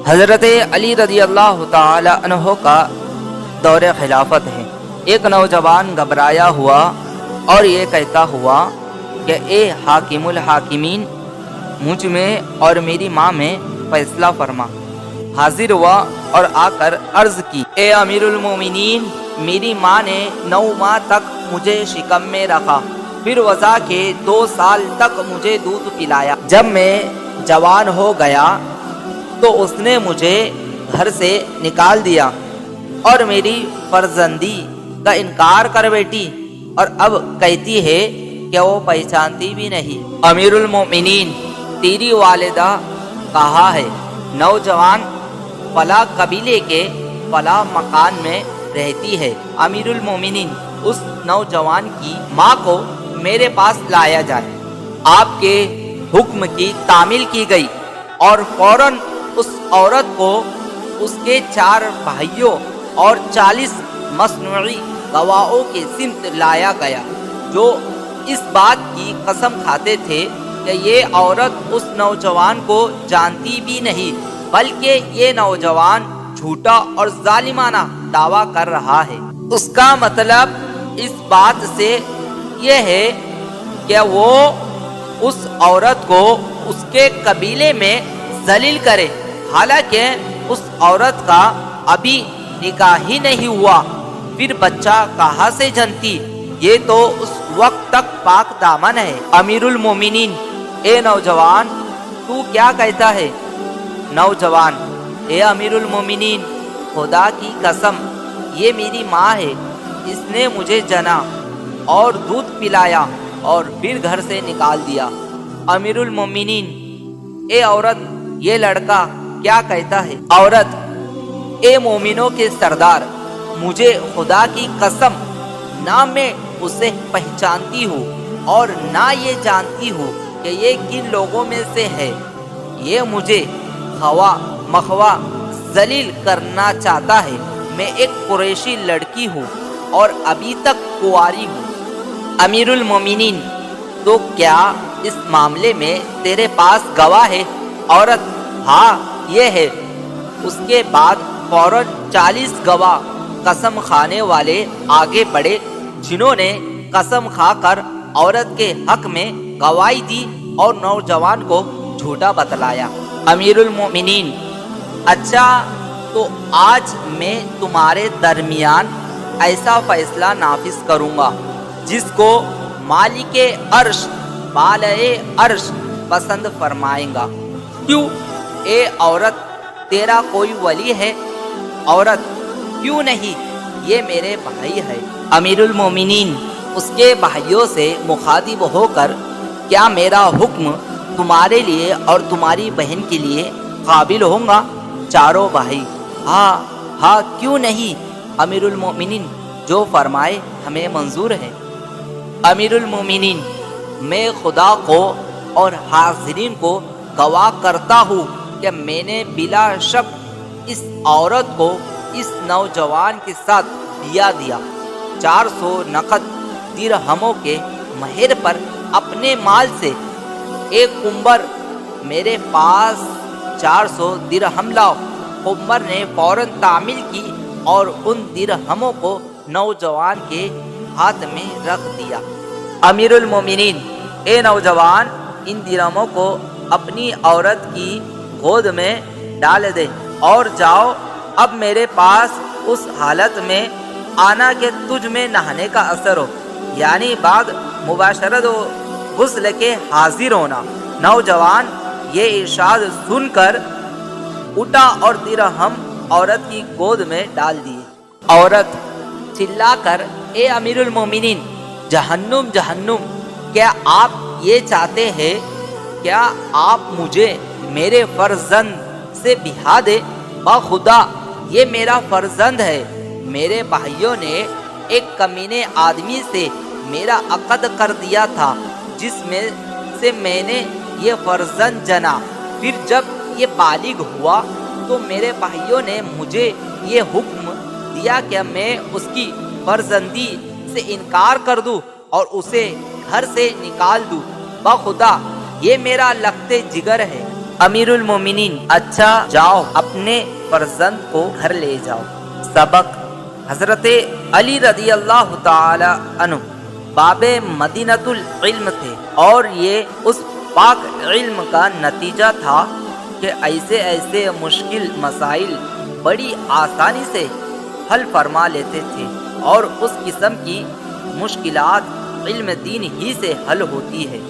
حضرت علی رضی اللہ تعالی عنہ کا دور خلافت ہے۔ ایک نوجوان گھبرایا ہوا اور یہ کہتا ہوا کہ اے حاکم الحاکمین، مجھ میں اور میری ماں میں فیصلہ فرما۔ حاضر ہوا اور آ کر عرض کی، اے امیر المومنین، میری ماں نے 9 ماہ تک مجھے شکم میں رکھا، پھر وضع کے 2 سال تک مجھے دودھ پلایا۔ جب میں جوان ہو گیا تو اس نے مجھے گھر سے نکال دیا اور میری فرزندی کا انکار کر بیٹھی، اور اب کہتی ہے کہ وہ پہچانتی بھی نہیں۔ امیر المومنین، تیری والدہ کہا ہے نوجوان فلاں قبیلے کے فلاں مکان میں رہتی ہے، امیر المومنین اس نوجوان کی ماں کو میرے پاس لایا جائے۔ آپ کے حکم کی تعمیل کی گئی اور فوراً اس عورت کو اس کے 4 بھائیوں اور 40 مصنوعی گواہوں کے سمت لایا گیا، جو اس بات کی قسم کھاتے تھے کہ یہ عورت اس نوجوان کو جانتی بھی نہیں، بلکہ یہ نوجوان جھوٹا اور ظالمانہ دعویٰ کر رہا ہے۔ اس کا مطلب اس بات سے یہ ہے کہ وہ اس عورت کو اس کے قبیلے میں ذلیل کرے، حالانکہ اس عورت کا ابھی نکاح ہی نہیں ہوا، پھر بچہ کہاں سے جنتی؟ یہ تو اس وقت تک پاک دامن ہے۔ امیر المومنین، اے نوجوان، تو کیا کہتا ہے؟ نوجوان، اے امیر المومنین، خدا کی قسم، یہ میری ماں ہے، اس نے مجھے جنا اور دودھ پلایا اور پھر گھر سے نکال دیا۔ امیر المومنین، اے عورت، یہ لڑکا کیا کہتا ہے؟ عورت، اے مومنوں کے سردار، مجھے خدا کی قسم نہ میں اسے پہچانتی ہوں اور نہ یہ جانتی ہوں کہ یہ کن لوگوں میں سے ہے۔ یہ مجھے خواہ مخواہ ذلیل کرنا چاہتا ہے۔ میں ایک قریشی لڑکی ہوں اور ابھی تک کنواری ہوں۔ امیر المومنین، تو کیا اس معاملے میں تیرے پاس گواہ ہے؟ عورت، ہاں یہ ہے۔ اس کے بعد فوراً 40 گواہ قسم کھانے والے آگے بڑھے، جنہوں نے قسم کھا کر عورت کے حق میں گواہی دی اور نوجوان کو جھوٹا بتلایا۔ امیر المومنین، اچھا تو آج میں تمہارے درمیان ایسا فیصلہ نافذ کروں گا جس کو مالک عرش بالائے عرش پسند فرمائے گا۔ کیوں اے عورت، تیرا کوئی ولی ہے؟ عورت، کیوں نہیں، یہ میرے بھائی ہے۔ امیر المومنین اس کے بھائیوں سے مخاطب ہو کر، کیا میرا حکم تمہارے لیے اور تمہاری بہن کے لیے قابل ہوں گا؟ چاروں بھائی، ہاں ہاں، کیوں نہیں امیر المومنین، جو فرمائے ہمیں منظور ہے۔ امیر المومنین، میں خدا کو اور حاضرین کو گواہ کرتا ہوں کہ میں نے بلا شک اس عورت کو اس نوجوان کے ساتھ دیا 400 نقد درہموں کے مہر پر اپنے مال سے۔ ایک قنبر، میرے پاس 400 درہم لاؤ۔ قنبر نے فوراً تعمیل کی اور ان درہموں کو نوجوان کے ہاتھ میں رکھ دیا۔ امیر المومنین، اے نوجوان، ان درہموں کو اپنی عورت کی گود میں ڈال دے اور جاؤ۔ اب میرے پاس اس حالت میں آنا کہ تجھ میں نہانے کا اثر ہو، یعنی بعد مباشرت و غسل کے حاضر ہونا۔ نوجوان یہ ارشاد سن کر اٹھا اور درہم عورت کی گود میں ڈال دیے۔ عورت چلا کر، اے امیر المومنین، جہنم جہنم، کیا آپ یہ چاہتے ہیں؟ کیا آپ مجھے میرے فرزند سے بہا دے؟ بخدا یہ میرا فرزند ہے۔ میرے بھائیوں نے ایک کمینے آدمی سے میرا عقد کر دیا تھا، جس میں سے میں نے یہ فرزند جنا۔ پھر جب یہ بالغ ہوا تو میرے بھائیوں نے مجھے یہ حکم دیا کہ میں اس کی فرزندی سے انکار کر دوں اور اسے گھر سے نکال دوں۔ بخدا یہ میرا لخت جگر ہے۔ امیر المومنین اچھا جاؤ اپنے فرزند کو گھر لے جاؤ۔ سبق: حضرت علی رضی اللہ تعالی عنہ باب مدینۃ العلم تھے، اور یہ اس پاک علم کا نتیجہ تھا کہ ایسے مشکل مسائل بڑی آسانی سے حل فرما لیتے تھے، اور اس قسم کی مشکلات علم دین ہی سے حل ہوتی ہے۔